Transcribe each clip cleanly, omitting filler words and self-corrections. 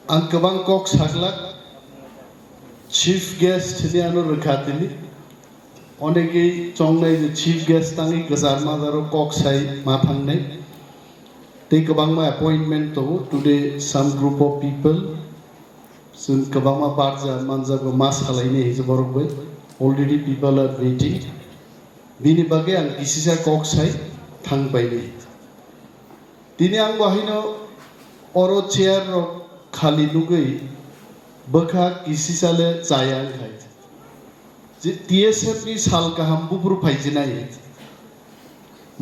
Ang kabang kok saklak chief guest ni ano rekhatini অনেকেই চংনাই যে chief guest তাঙ্গি গজার মাজারো cock Sai মাথাংনাই tei kabangma appointment to today some group of people sun kabangma barja manjago mas halaini hije borokbai already people are waiting bini bage ang kisisa kok sai thangbaini tini ang bahino oro chair ro khali nugai bakha kisisale chayang khai je TSF ni sal kaham bubur phaijinai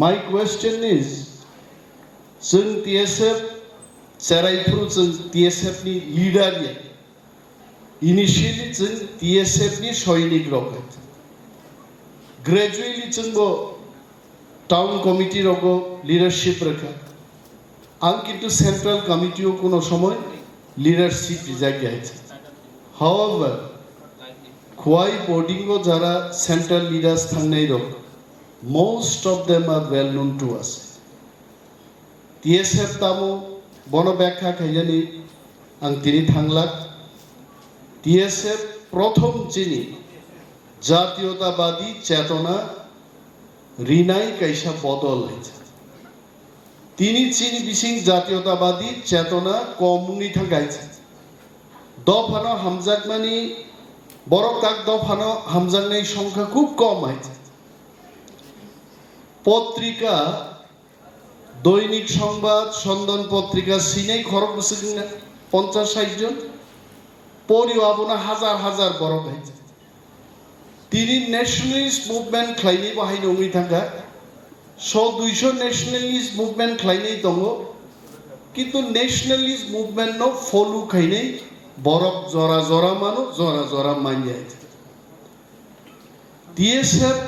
my question is जों TSF सेराइफ्रु जों TSF नि leader या initially जों TSF नि सैनिक रक gradually जों बो टाउन कमिटी रक लीडरशिप रखा आं किन्तु सेंट्रल कमिटी ओ कोनो समय लीडरशिप जायगा है हाउएवर खुआई बोर्डिंग ओ जरा सेंट्रल लीडर्स थांनाय रक most of them are well known to us TSF tamu bono ব্যাখ্যা খাইজানি ang tini thanglak TSF prothom chini জাতীয়তাবাদী চেতনা রিনাই কাইসা বদল হয়েছে তিনি চিনি বিসিং জাতীয়তাবাদী চেতনা কমুনি থাকাইছে দফানো হামজাকমানি বড় কাক দফানো হামজাকনাই সংখ্যা খুব কম হয়েছে পত্রিকা দৈনিক সংবাদ সন্ধান পত্রিকা সিনেই খরচ বসে 50-60 জন পরিও আপনা হাজার হাজার বড় হয়েছে তিনি ন্যাশনালিস্ট মুভমেন্ট খাইনি বাহিনী উমি থাকা 100-200 ন্যাশনালিস্ট মুভমেন্ট খাইনি দङ কিন্তু ন্যাশনালিস্ট মুভমেন্ট ন ফলো খাইনি বরফ জরা জরা মানো জরা জরা মানিয়ে TSF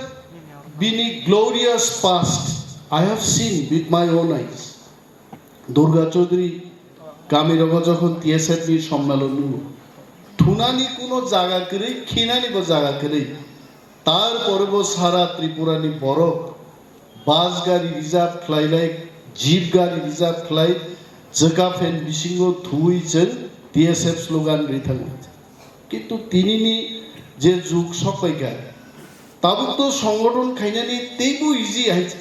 বিনি glorious past I have seen with my own eyes. Durga Chaudhary Kamirogo যখন TSF এর সম্মেলন ঠুনানি কোনো জায়গা করে খিনানি বো জায়গা করে তারপরে বো সারা ত্রিপুরানি বড় বাস গাড়ি রিজার্ভ খাইলাই জিপ গাড়ি রিজার্ভ খাই জায়গা ফেন বিসিঙ্গ থুইছেন TSF স্লোগান রিথাং কিন্তু তিনি যে যুগ সপাইকা তাবু তো সংগঠন খাইনানি তেইবু ইজি আইছে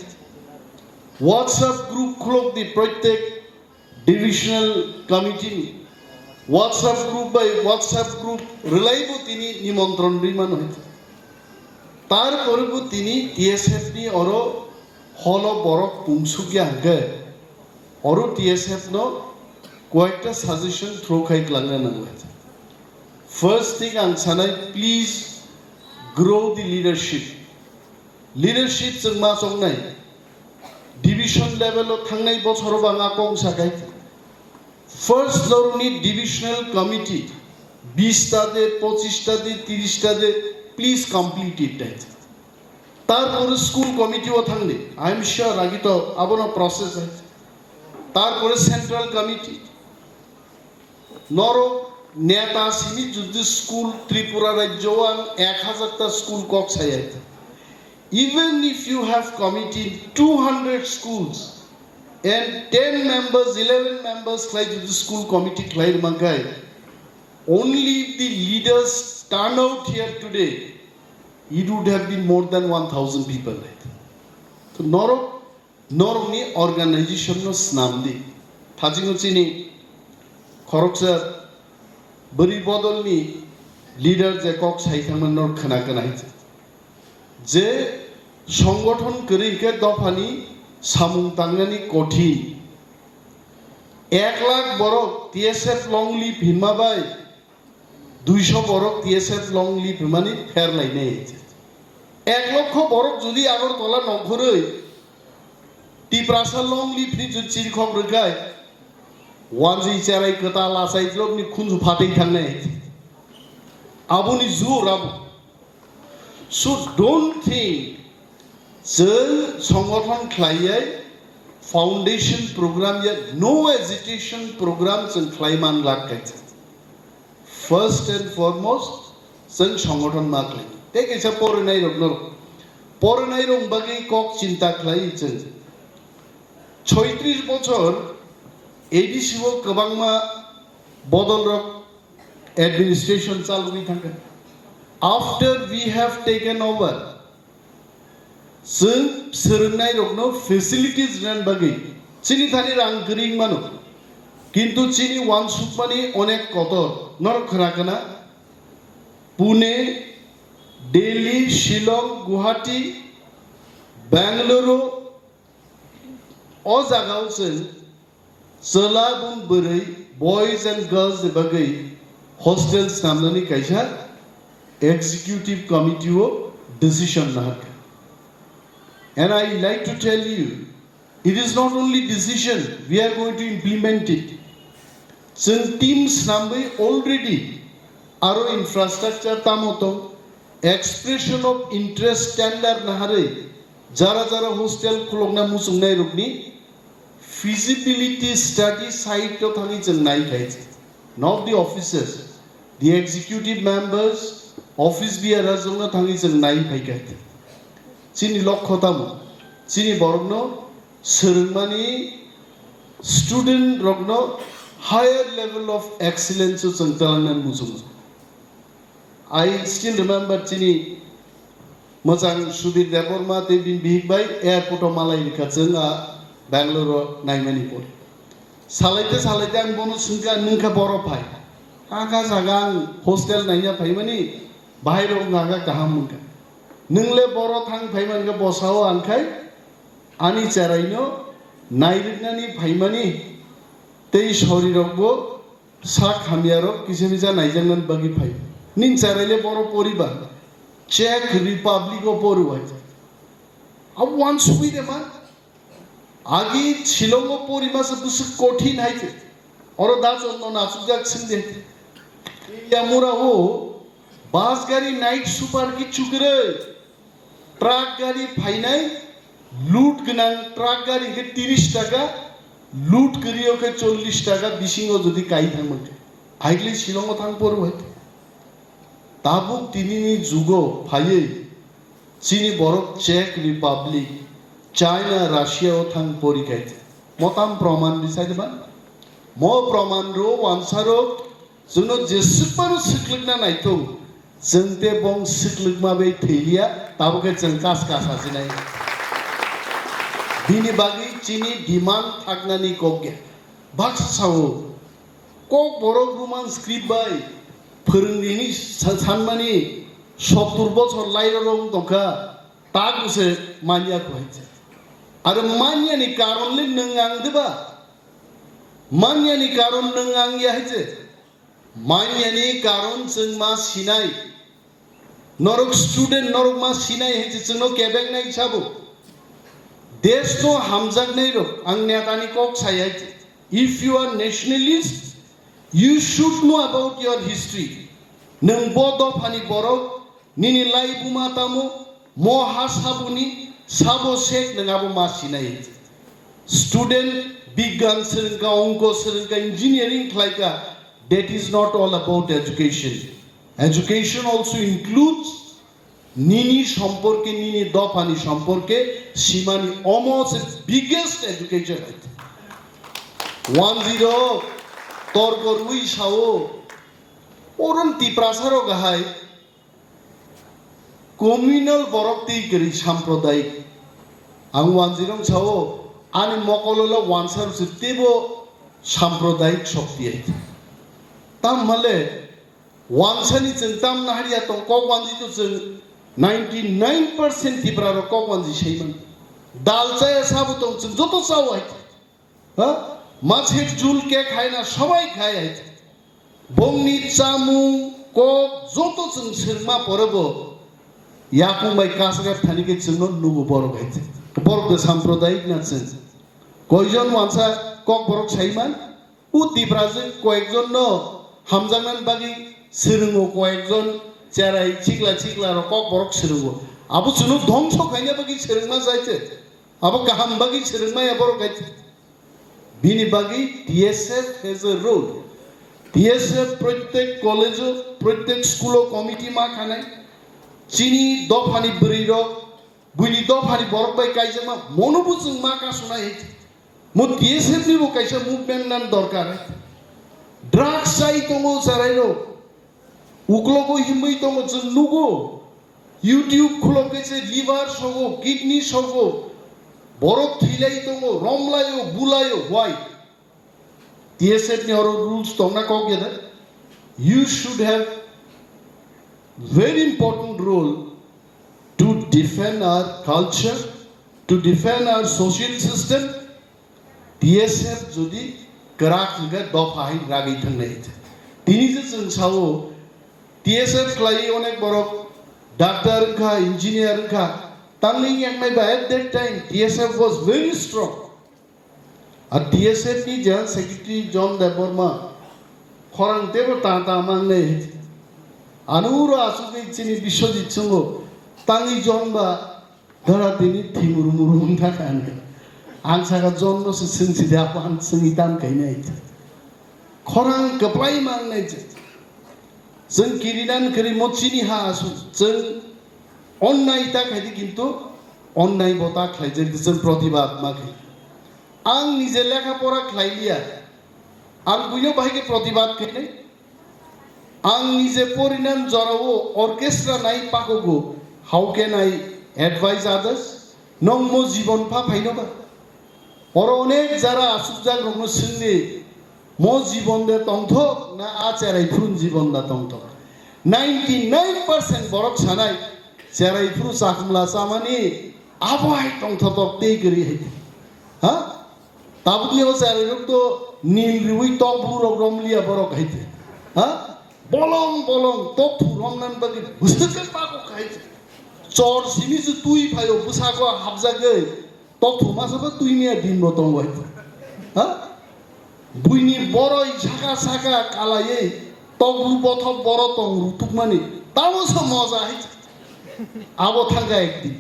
WhatsApp group খুলক দি প্রত্যেক ডিভিশনাল কমিটি WhatsApp group রিলাইবো তিনি নিমন্ত্রণ বিমান হইছে তারপরে তিনি TSF নি অরো হল বড় পুংসুগিয়া গে অরো TSF ন কয়েকটা সাজেশন থ্রো খাই লাগনা না হইছে ফার্স্ট থিং আং সানাই প্লিজ গ্রো দি লিডারশিপ जों मा संनाय डिविजन लेवल थांनाय बछर बाङा कं साखाय फार्स्ट लरनि डिविजनल कमिटी 20 टा दे 25 टा दे 30 टा दे प्लीज कंप्लीट इट तारपर स्कूल कमिटी ओ थांले आई एम श्योर आगे तो आबनो प्रोसेस है तारपर सेंट्रल कमिटी नरो नेता सिमी जुद्ध स्कूल त्रिपुरा राज्यवान 1000 टा स्कूल कक सायाय even if you have committee 200 schools and 10 members 11 members like the school committee like mangai only if the leaders turn out here today it would have been more than 1000 people so normally organization no snamdi thajingo chini khoroksa bari bodolni leader je kok saithangman nor khana kana যে সংগঠন করিকে দফানি সামুং তাংনানি কঠিন 1 লাখ বড় TSF long live হিমাবাই 200 বড় TSF long live Himani ফের লাইনে 1 লক্ষ বড় যদি আগরতলা নগরে টিপ্রাসা লং লিভ নি জুচির খম রগায় ওয়ানজি চারাই কতা লাসাই জবনি খুনজু ফাতেই থাংনাই আবুনি জোর আবু So don't think जों संगठन खालायै फाउंडेशन program या no agitation program जों खालायमान लागायছে first and foremost जों संगठन मा खालाय ते कैसा फरायनाय रं बागै कक चिंता खालाय जों 36 বছর ADC O गोबांमा Bodol Rock administration salary thanga. After we have taken over, जों सोलोंनाय रकनो facilities ran bagi. Chini thani rang kering mano. Kintu chini wan supmani onek kotor. Nor kharakana. Pune, Delhi, Shillong, Guwahati, Bangalore, o jagao जों Salabun Burai, boys and girls the bagai hostels namnani kaisa executive committee o decision nahaka. And I like to tell you, it is not only decision, we are going to implement it. Some teams nambai already aro infrastructure tamoto expression of interest standard nahare jara jara hostel khulogna musungnai rukni feasibility study site to thangi chengnai khaise. Not the officers, the executive members, office bearers jongna thangi chengnai khaike. Chini lokkhotamu, chini borogno soringmani student rogno higher level of excellence chengtalangan musung. I still remember chini mojang Sudhir Deborma te bin bihik bai airport o malai likhatsenga Bangalore naimani por. Salaite salaite ang bono sungka nungka boro pai. Aka jagang hostel naina pai mani bahiro ngaga kaham mungka. Nungle boro thang pai man ka bosao ankai ani charaino nairinani pai mani tei shorirokbo sak hamiarok kisebisa naijangan bagi pai. Nin charaile boro poribar Czech Republic o poru hai. Ab once we de man আগে শিলং পরিমাস বুসু কঠিন হাইতে or দাচ অন্য নাচুক যাচ্ছেন দে আমরা ও বাস গাড়ি night super key চুকরে truck গাড়ি ফাইনাই লুট গনাং truck গাড়ি কে 30 টাকা লুট করিও কে 40 টাকা বিশিংও যদি কাই থামতে আইগলি শিলং থাং পর হইতে তাবুক তিনিনি যুগো ফাইয়ে চিনি বরক চেক Republic China, Russia o thang pori kaite. Motam praman bisai de ban. Mo praman ro wansaro jono jesuparo siklikna naito. Jengte bong siklikma be thelia tabuke jengkas kas asinai. Bini bagi chini demand thagnani kokge. Bak sao. Kok borok roman script bai. Phurungni sanmani 70 বছর লাইরো রং দকা তাগুসে মানিয়া কইছে. আর মানিয়ানি কারণলে নঙ্গাং দেবা মানিয়ানি কারণ নঙ্গাং ইয়াইছে মানিয়ানি কারণ जों मा सिनाय नरक स्टूडेंट नरक मा सिनाय हेजे जोंनो केबें नाय हिसाबो देश तो हामजाग नै रो आं नेतानि कक सायाय if you are nationalist you should know about your history नों बड फानि बरक निनि लाइबुमा तामो म हासाबुनि Sabo sek nengabo masinai. Student bigan serengka ongko serengka engineering klaika. That is not all about education. Education also includes nini সম্পর্কে nini dopani সম্পর্কে simani almost the biggest education. 10 torgor ui sao oron tiprasaro gahai communal borokti keri samprodayik ang 10 sao ani mokolola wansar sitebo samprodayik shokti ai tam male wansani chentam nahariya to kok wanji to 99% tipraro kok wanji sheiman dalchaya sabu to joto sao ai ha মাছের ঝুল কে খায় না সবাই খায় ai bongni chamu kok joto जों सोरमा परबो याकुंबाई कासगा थानिके जोंनो नुबो बरक हाइते बरक साम्प्रदायिक नाचेन कयजन मानसा कक बरक साइमान उ तिब्राजे कयेकजन न हामजांनान बागि सोरोङो कयेकजन जेरै चिक्ला चिक्ला र कक बरक सोरोङो आबो जोंनो ध्वंस खायना बागि सोरोङमा जायते आबो गाहाम बागि सोरोङमा या बरक हाइते बिनि बागि TSF has a role TSF प्रत्येक कॉलेज प्रत्येक स्कूल कमिटी मा खानाय Chini dofani beriro, buni dofani borok bay kaisa ma monobu जों मा कासना हे मो DSF नि बो काisa movement nan dorkar Drugs say tomo sarayro. Uklogo himui tomo nugo. YouTube খুলো গেছে লিভার সহ কিডনি সহ বরফ থিলাই তোমো রমলায়ো বুলায়ো হোয়াই TSF নি আর রুলস তোমরা কও গেলে you should have very important role to defend our culture, to defend our social system. TSF যদি করাক গা দফাই রাগি থাকনাই তিনি যে जों সাও TSF ক্লাই অনেক বড় Doctor ka, engineer ka, tangling yang may ba at that time TSF was very strong. At TSF ni General Secretary John Deborah, khorang tebo tata mang ne. Anuro asuke chini Bishojit chungo, tangi John ba dhara tini thimurumurum tha kan. Ang saka John no se sensi dapan sengitan kai nai. Khorang kaplai mang nai. जों किरिनान करी मचिनी हा आसु जों अन्नाय ता खायदि किन्तु अन्नाय बता खायजे जों प्रतिबाद माखै आं निजे लेखा परा खायलिया आं बुयो बाहायके प्रतिबाद खायनै आं निजे परिनाम जरावो अर्केस्ट्रा नाय पाकोगो how can I advise others नों मो जीवन फा फाइनोबा और अनेक जारा आसुजाग रंनो सिंनि मो जीवन दे तंथक ना आचाराय फुन जीवन दा तंथक 99% बरक सानाय चाराय फुर साखमला सामानि आबाय तंथक ते गरि है हा ताबुनियाव चाराय रक तो नील रिवै तक फुर रमलिया बरक हैते हा बलम बलम तक फुर रमनान बागि बुसके पाको खायते चर सिमिजु तुइ फायो बुसाको हाबजागै तक फुमासबो तुइनिया दिन बतंग हैते हा बुइनि बरय झाका साका कालायै तगलु बथब बर तंग रुतुकमानि तामोस मजा है आबो थांगा एकदिन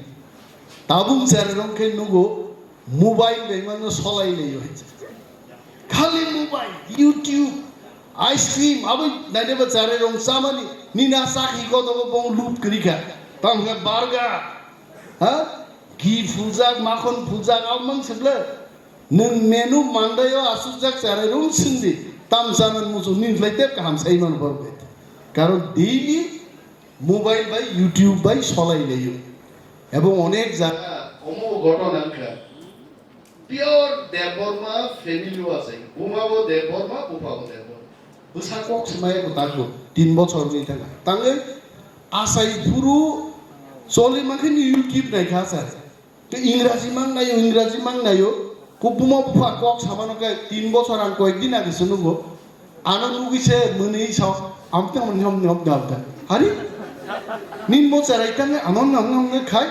ताबुं चाररंखे नुगो मोबाइल बेमानो सलाय लैयो है खाली मोबाइल YouTube आइसक्रीम आबै नाइदेबा चाररं सामानि निना साखि गदबो बं लुप करिखा तांगा बारगा हा घी फुजाक माखन फुजाक आमं सेब्ले नों मेनु मान्दायो आसुजाक चाररं सिंदि ताम जानान मुजु निफ्लाइते काम साइमान बरबे कारण डेली मोबाइल बाय YouTube बाय सलाय लैयो এবং অনেক জায়গা অমো ঘটনাখা পিওর দেববর্মা ফ্যামিলিও আছে বুমাবো দেববর্মা বুপাবো দেববর্মা বুসাকক সমায় গতাগো 3 বছর নি থাকা তাঙ্গে আসাই পুরো চলি মাখনি ইউটিউব নাইখা স্যার তো ইংরেজি মান নাইও কুপুমা বুফা কক সামানকে 3 বছর আন কয়েকদিন আগে শুনুগো আনো লুগিছে মনেই সাও আমতে মন গাবটা হারি নিন বছরাইতানে আমন নাম খাই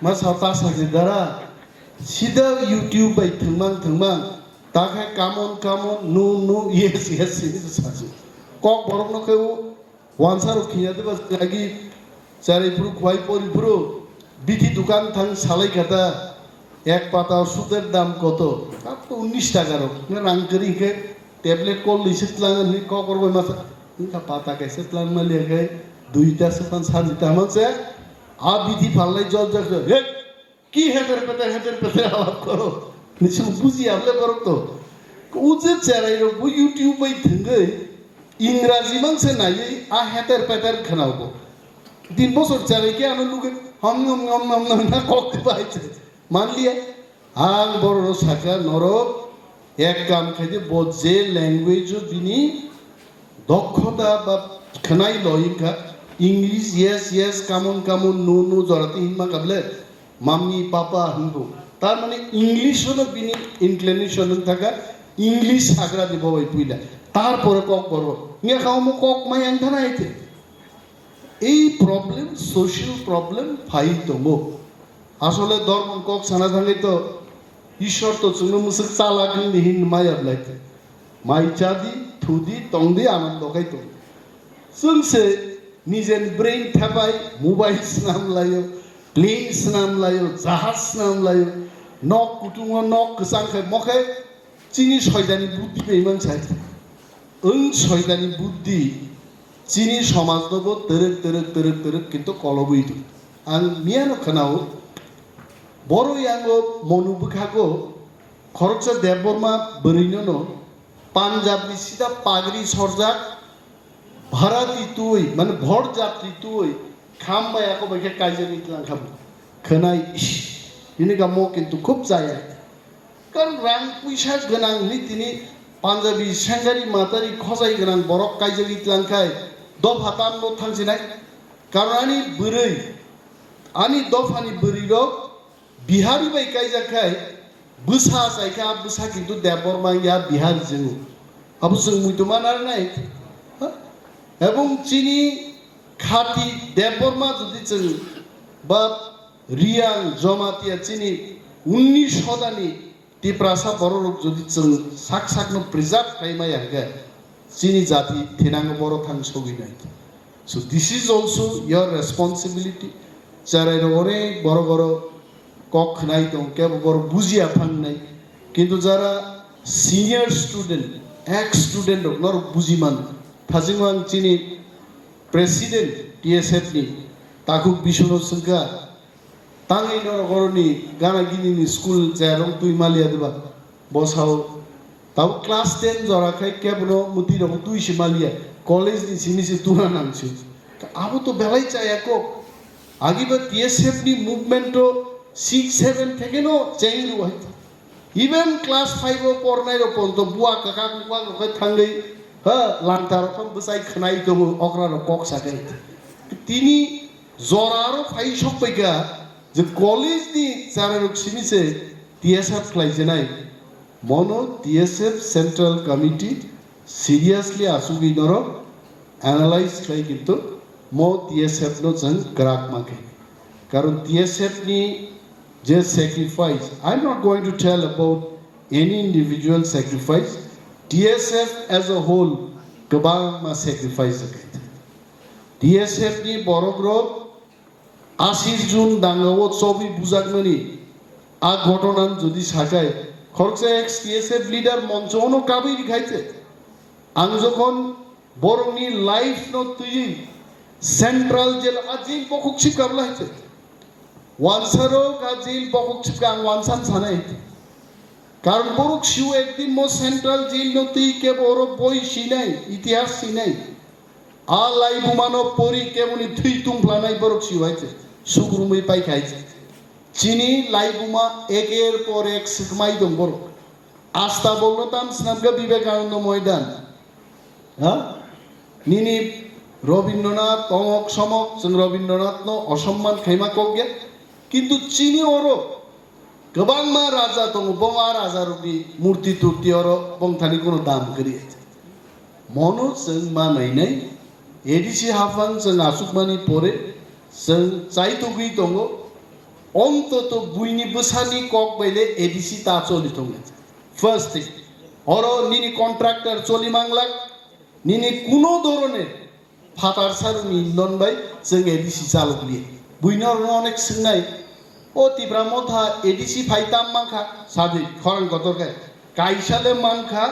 मा सावता साजिदारा सीधा YouTube बाय थंबां ताखे कामन नु yes साजु कक बरमनखे वानसार खियादे बस लागी चारै पुरु खवाई परि पुरु बिथि दुकान थां सालाय खाता एक पाता ओषुधের দাম কত তাপ তো 19 টাকার না রাংকরি কে ট্যাবলেট কল লিসিতলাং নি ক করব মাস ইনকা পাতা কেসে প্ল্যান মালিয়া গে দুইটা সেপান সাজিতা মাসে आ विधि फालनाय जज जज हे की हेटर पेते आवाज करो निसु बुझि आबले बरक तो उजे चेराइरो बु YouTube बाय थंगै इंग्राजी मानसे नायै आ हेटर पेटर खनावबो 3 বছর चेराइ के आनो लुगे हम ना कक बायছে मान लिया आं बर साका नरक एक काम खायदे बजे लैंग्वेज बिनि दक्षता बा खनाय लयिका इंग्लिश yes कामन नो जराते हिमा काबले मामी पापा हिंदू तार माने इंग्लिश होनो बिनि इनक्लिनेशन थाका इंग्लिश हाग्रा दिबो बाय पुइला तार परे कक करबो निया खावमो कक माय आंथाना आइते এই प्रॉब्लम सोशल प्रॉब्लम फाइ दमो আসলে ধর্ম কক সানা থাকলে তো ঈশ্বর তো চুনো মুসক চালাকিন দিহিন মাই আবলাইতে মাই চাদি থুদি তংদি আনন্দ খাইতো सुनसे निजेन ब्रेन थाबाय मोबाइल नाम लायो प्लेन नाम लायो जहाज नाम लायो नक कुटुंग नक गसांखे मखे चिनी शयदानी बुद्धि बेमान साइ ओं शयदानी बुद्धि चिनी समाज दबो तरक किन्तु कलबैदु आं मियानो खोनाव बरो यांगो मनुबुखागो खरचा देबबर्मा बरैनो পাঞ্জাবনি সিধা পাগড়ি সরজাক ভাড়াতি তুই মানে ভর যাত্রী তুই খামবাই ako বাইকে কাজে নিতলাম খাবো खोनाय ini kamu কিন্তু খুব যায় কারণ রাং পয়সা গোনাং নি তিনি পাঞ্জাবি সেঙ্গারি মাতারি খজাই গোনাং বরক কাজে নিতলাম খাই দফ হাতাম ন থাংছিনাই কারণ ani দফানি বরিরো বিহারি বাই কাইজা খাই বুসা যাইখা বুসা কিন্তু দেবর মাইয়া বিহার জেনু আবু जों মুইতমান আর নাই এবং চিনি খাতি দেববর্মা যদি जों বা রিয়াং জমাতিয়া চিনি 19 শতানি টিপ্রাসা বড়রূপ যদি जों সাক সাকনো প্রিজার্ভ খাইমাই আগে চিনি জাতি থেনাঙ্গ বড় থাং সগি নাই so this is also your responsibility যারা অনেক বড় বড় কক নাই তো কেবল বড় বুঝিয়া ফাং নাই কিন্তু যারা সিনিয়র স্টুডেন্ট এক স্টুডেন্ট নর বুঝিমান থাজিমাং চিনি প্রেসিডেন্ট টিএসএফ নি তাকু বিষ্ণু সংখ্যা তাঙ্গি নর গরনি গানা গিনি স্কুল জারং তুই মালিয়া দেবা বসাও তাও ক্লাস 10 জরা খাই কেবল মুতি রং তুই সে মালিয়া কলেজ নি সিনিসে তুনা নামছি আবু তো বেলাই চাই একক আগিবা টিএসএফ নি মুভমেন্ট 6-7 থেকে নো চেঞ্জ হয় ইভেন ক্লাস 5 ও পড়নাই র পর্যন্ত বুয়া কাকা কুকা কই থাঙ্গই লান্তার রকম বসাই খনাই তো অকরার কক সাকাই তিনি জরারো ফাই সবইগা যে কলেজ নি চারের সিনিসে টিএসএফ ক্লাইছে নাই মনো টিএসএফ সেন্ট্রাল কমিটি সিরিয়াসলি আসুগি নর অ্যানালাইজ খাই কিন্তু মো টিএসএফ নো जों গ্রাক মাকে কারণ টিএসএফ নি যে sacrifice I'm not going to tell about any individual sacrifice TSF as a whole kebang ma sacrifice TSF ni borogro 80 June দাঙ্গাও ছবি বুজাকমনি আ ঘটনান যদি সাকায় খরচা এক্স TSF লিডার মঞ্চ অনো কাবি খাইছে আং যখন বরংনি লাইফ ন তুই সেন্ট্রাল জেল আজিল পকুকছি কাবলা হইছে ওয়ানসারো কাজিল পকক চিপকা ওয়ানসান সানাই কারণ বরক শিউ একদিন মো সেন্ট্রাল জেল নতি কে বড় বই সিনাই ইতিহাস সিনাই আ লাই বুমানো পরি কেমনি থুই তুম প্লানাই বরক শিউ হইছে সুগ্রুমই পাই খাইছে চিনি লাই বুমা একের পর এক শিখমাই দম বরক আস্থা বলতাম স্নামগা বিবেকানন্দ ময়দান হ্যাঁ নিনি রবীন্দ্রনাথ তমক সমক जों রবীন্দ্রনাথ ন অসম্মান খাইমা কগে কিন্তু চিনি ওরো গোবাং মা রাজা দङ বঙা রাজারবি মূর্তি তুর্তি ওরো বংথানি কোনো দাম করিয়ে মনো जों মানাই নাই এডিসি হাফাং जों আসুকমানি পরে जों চাইতগুই দङ অন্তত বুইনি বসানি কক বাইলে এডিসি তা চলি দङ ফার্স্ট থিং ওরো নিনি কন্ট্রাক্টর চলি মাংলাক নিনি কোনো ধরনের ফাতার সারুনি ইন্দন বাই जों एडिसि चालुकलिए बुइनर अनेक सोंनाय ओ तिब्रा मथा एडिसि फाइताम मांखा सादि खरन गतरखाय काइसाले मांखा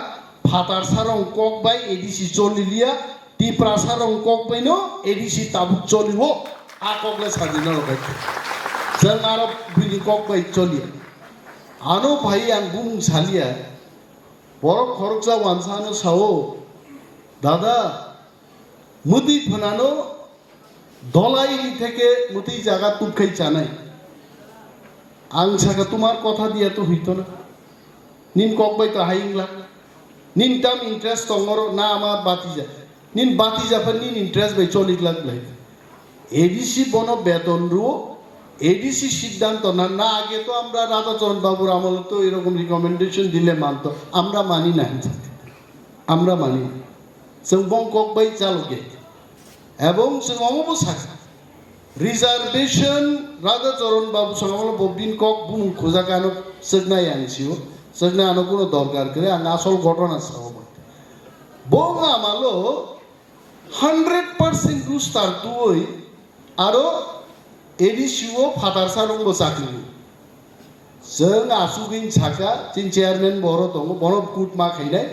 फातार सारं कक बाय एडिसि चलिलिया तिप्रा सारं कक बायनो एडिसि ताबुक चलिबो आ ककले सादि न रखाय जों आरो बुइनि कक बाय चलिया आनो भाई आं बुं सालिया बर खरकजा वानसानो साओ दादा মুদি ফনানো দলাইনি থেকে মুতি জায়গা তুখাই চানাই আং সাকা তোমার কথা দিয়া তো হইতো না নিন ককবাই তো হাইংলা নিন টাম ইন্টারেস্ট তঙ্গর না আমার বাতি যা নিন বাতি যাফার নিন ইন্টারেস্ট বাই 40 লাখ লাই এডিসি বন বেতন রো এডিসি সিদ্ধান্ত না না আগে তো আমরা রাধাচরণ বাবুর আমল তো এরকম রিকমেন্ডেশন দিলে মানতো আমরা মানি না আমরা মানি जों बंकक बाय चालुके এবং जों অমবসা রিজার্ভেশন রাধাচরণ বাবু সঙ্গে ববিন কক বুম খোঁজা কেন সেগনাই আনছিও সেগনা আনো কোনো দরকার করে আং আসল ঘটনা সব বং আমালো 100% রুস্তার তুই আরো এডিসিও ফাতার সারঙ্গ চাকরি जों আসুগিন ছাকা তিন চেয়ারম্যান বড় দङ বড় কুট মা খাইনাই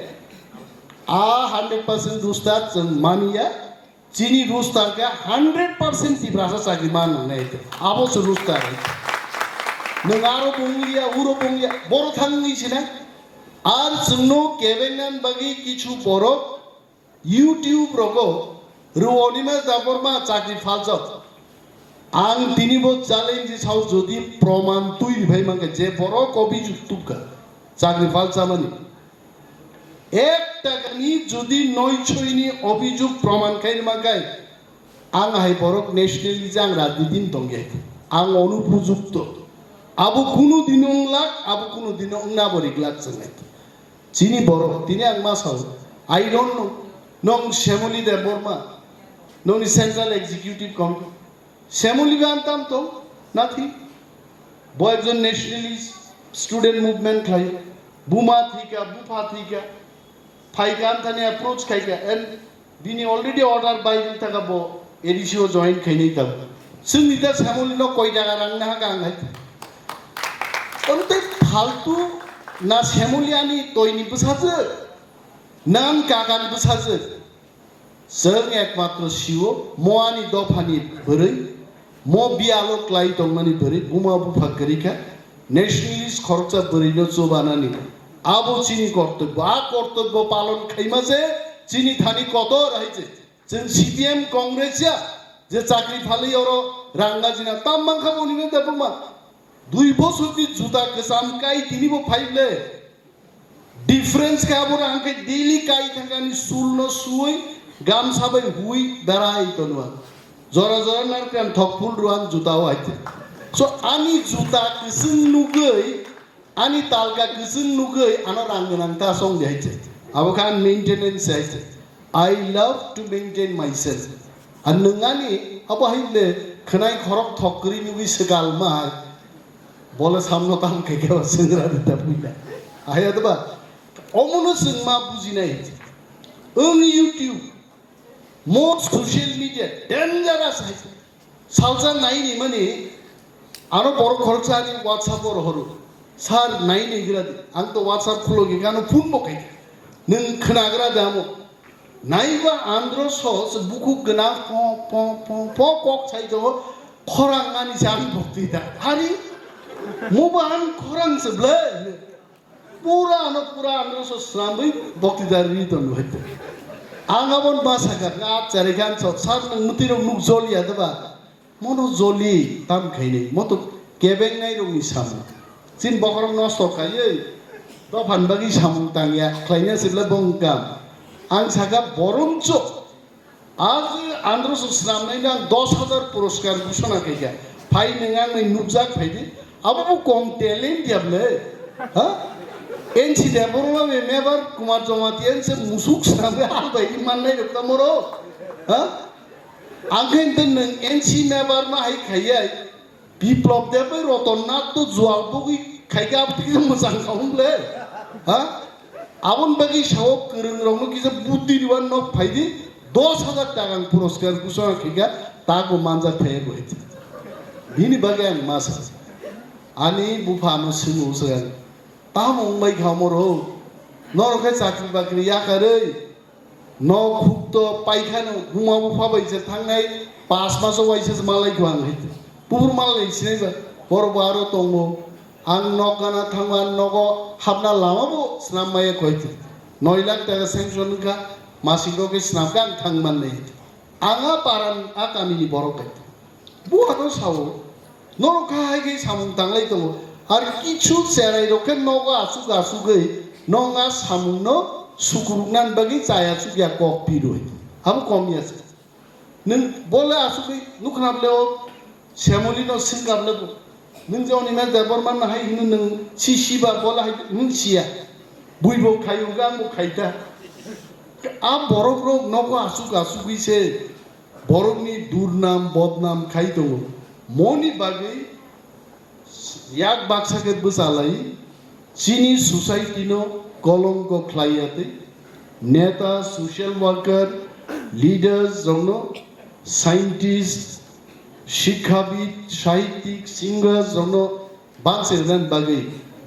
आ 100% रुस्तार जों मानिया चीनी रुस्तार का 100% तिब्रासा चाकरी मान नहीं थे आबोस रुस्तार नंगारो बुंगिया उरो बुंगिया बरो थांगी छिना আর जोंनो केबेंनान बागि किछु बरक इउटिউब रगो रुवनिमा जाबरमा चाकरि फालजक आं तिनिबो চ্যালেঞ্জ साव যদি প্রমাণ তুই ভাই মাকে যে বরক অভিযুক্ত কা চাকরি ফালসা মানে এক টাকানি যদি নয় ছয়নি অভিযোগ প্রমাণ খাই মাগায় आं हाय बरक नेशनेलिज आं राजनीतिन दंगे आं अनुपयुक्त आबो कुनु दिन लाख आबो कुनु दिन ना बरिक लाख जोंनाय चिनि बरक तिनि आं मा साव आई डोंट नो नों श्यामली देबबर्मा नोंनि सेंट्रल एग्जीक्यूटिव कमिटि श्यामली बानताम तो नाथि बो एकजन नेशनेलिस्ट स्टूडेंट मुवमेंट खाय बुमा थिका बुफा थिका फाइकान थाने अप्रोच खायका एंड बिनि ऑलरेडी ऑर्डर बाय थाका बो एडिसिओ जॉइन खायनै दा जोंनि दा श्यामलिनो कय टाका रांनो हागा आं हाय ओनते फालतु ना श्यामलियानि तयनि बसाजो नाम कागान बसाजो जों एकमात्र सिओ मोआनि दफानि बोरै मो बियालो क्लाइ दंमानि बोरै बुमा बुफा करिका नेशनेलिस्ट खरचा बोरैनो जबानानि आबो चिनि कर्तव्य आ कर्तव्य पालन खाइमासे चिनि थानि कत राइजे जों सीपीएम कांग्रेसया जे चाकरि फालै अरो रांगाजिना तामबांखा बनिनो देबमा 2 বছরनि जुता गोसाम काइ तिनिबो फाइले डिफरेंस का आबो आंखे डेली काइ थांगानि सुलनो सुय गामसाबै हुइ बेराय तनुवा जरा जरा नारकान थकफुल रुआन जुताओ आइते सो आनि जुता किसुं नुगै आनि तालगा किसुं नुगै आना रांगनांता सं देहाइते आबो खान मेंटेनेंस आइते I love to maintain myself and नोंगानि आबो हाइले खनाय खरक थकरि नुगै सगाल मा बोले सामनो ताम केकेवा सेंग्रा दिता फैला आया दबा अमनो जों मा बुजिनाय ओं इउटिউब मोर सोशल मीडिया डेंजरस है सालजा नायनि माने आरो बर खरचानि WhatsApp और हरु सार नायनि ग्रादि आं तो WhatsApp खुलोगे गानो फुन बकाय नों खोनाग्रा दामो नायबा आंद्र सस बुकु गना प प प प कक साइदो खरांगानि जान भक्ति दा हारि मोबान खरां सबले पूरा आंद्र सस रामबै भक्तिदारि दन होते आंगाबन बासागा ना चारिगान सार मुतिरो मुक जलिया दबा मनो जलि ताम खाइनै मतो केबें नाय रंनि सामु जिन बखरम नस्त खायै दफान बागि सामु तांगिया ख्लाइना सिबले बंकाम आं सागा बरंच आज आंद्र सस रामनायना 10,000 पुरस्कार घोषणा खाइगा फाइ नों आंनि नुबजाक फाइदि आबो कम टैलेंट दियाबले हा एनसी देबरमा मेबर कुमार जमातियन से मुसुक साबे हाल बायदि माननाय रक्ता मरो हा आंखेन नों एनसी मेबर मा हाय खायै बिप्लब देबे रतननाथ तो जुआलबोगि खायगा बिदि मोजां खावले हा आबन बागि साव गोरों रावनो किसे बुद्धि दिवान न फायदि 10,000 टाका पुरस्कार घोषणा खायगा ताको मानजा थायगो हेति बिनि बागै आं मा सा आनि बुफानो सोङो जों तामंबाय खामरो नरखाय चाकरि बाकरि याकारै न खुक्त पाइखानो गुमा बुफा बायसे थांनाय 5 मासाव वाइसे मालायखौ आं हेति पुर मालाय सिनायबा बरबारो दङो आं नगाना थांबा नग हाबना लामाबो स्नाममाय कयति 9 लाख टाका सेंक्शन का मासिकरोके स्नामका आं थांमाननै आङा पारान आकामिनि बरकाय बुहानो सावो नरखा हायगे सामुं तांलाय दङ आरो किछु सेराय रखे नगा आसुगै नङा सामुंनो सुकुरुनान बागि जाया सुगिया कक पिरोय आबो कमियास नों बोले आसुगै नुखनाबले श्यामलिनो सिंगाबले नों जौनि मा देबरमान हाय हिनु नों सिसिबा बोला हाय नों सिया बुइबो खायुगा आंबो खायदा आ बरफरो नगा आसुगैसे बरफनि दुरनाम बदनाम खाय दङ मनि बागै याक बाक्साके बसालाई चीनी सोसाइटी नो कलंक ख्लायाते नेता सोशल वर्कर लीडर्स जनो साइंटिस्ट शिक्षाविद साहित्यिक सिंगर्स जनो बांसेरनान बागै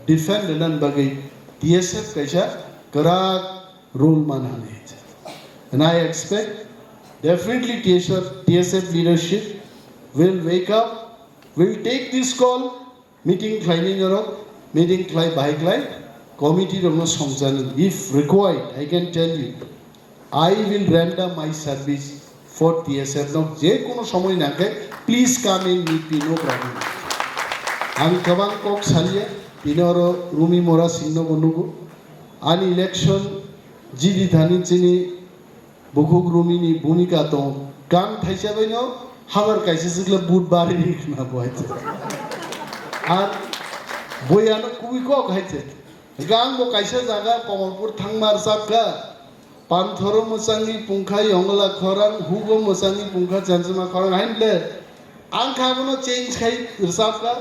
डिफेंडनान बागै टीएसएफ कैसा करा रोल मानाने and I expect definitely TSF leadership will wake up, will take this call meeting claiming meeting claim by claim committee rong somjani. If required, I can tell you, I will render my service for TSF. Now, je kono samoy nake, please come and meet me, no problem. Ang kabang kok salia, inoro rumi mora sinno bonugo. An election, jidi dhani chini, bukuk rumi ni bhunika to, kam thaisa baino, hamar kaise sigla boot bari na boite. Ar boyano kubi kok haite. Gang bo kaisa jaga Kamalpur thangmar sabka. Panthoro musangi pungkha yongla khorang hugo musangi pungkha chansma khorang hainle angkha bono change khai sabka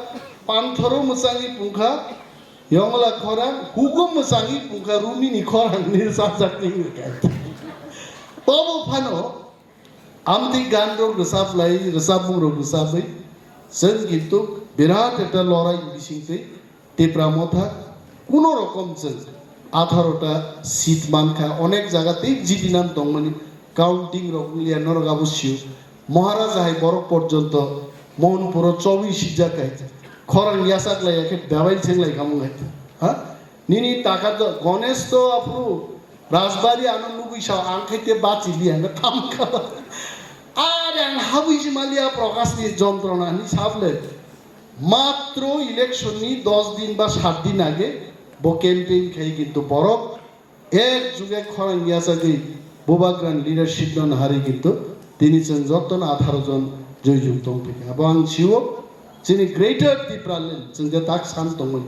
panthoro musangi pungkha yongla khorang hugo musangi pungkha rumi ni khorang ni sabjak ni kai tobo phano amti gandro resap lai resap muro resap lai sen kintu birat eta lorai bisingte te pramotha কোনো রকম change 18টা seat মানখা অনেক জায়গাতেই GD নাম দংমানি counting রকলিয়া নরগাবুসিউ মহারাজ high বড় পর্যন্ত মোহনপুর 24 জায়গায় খরাং ইয়াসাকলাই একে দাবাই ছেংলাই কামুগাই হ্যাঁ নিনি টাকা তো গণেশ তো আপু রাজবাড়ি আনন্দ বুইসা আংখাইতে বাঁচি লিয়া না থামকা আর আং হাবুইছি মালিয়া প্রকাশ দিয়ে যন্ত্রণা নি সাবলে মাত্র ইলেকশননি 10 দিন বা 7 দিন আগে বো ক্যাম্পেইন খাই কিন্তু বরফ এক যুগে খরাং ইয়াসাগি বোবাগ্রান লিডারশিপ নন হারি কিন্তু তিনি চেন যতন 18 জন জয়যুক্ত দংপিকে এবং সিও যিনি গ্রেটার ত্রিপুরালেন जों যে তাক सान दंमोन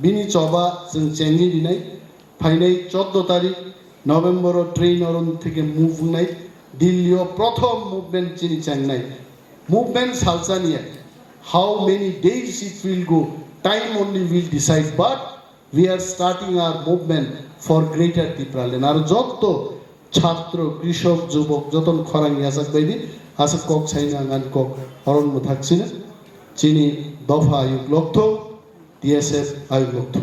बिनि चबा जों चेंगि दिनाय फाइनाय 14 तारिख नभेम्बर ट्रेन अरन থেকে মুভ নাই দিল্লিও প্রথম মুভমেন্ট যিনি চেংনাই movement সালসানিয়া how many days it will go time only will decide but we are starting our movement for greater Tipraland আর যত ছাত্র কৃষক যুবক যতন খরাং ইয়াসাক বাইদি আছে কক ছাইনা গান কক হরণ থাকছিনা চিনি দফা আয়ুক লক্ষ্য TSF আয়ুক লক্ষ্য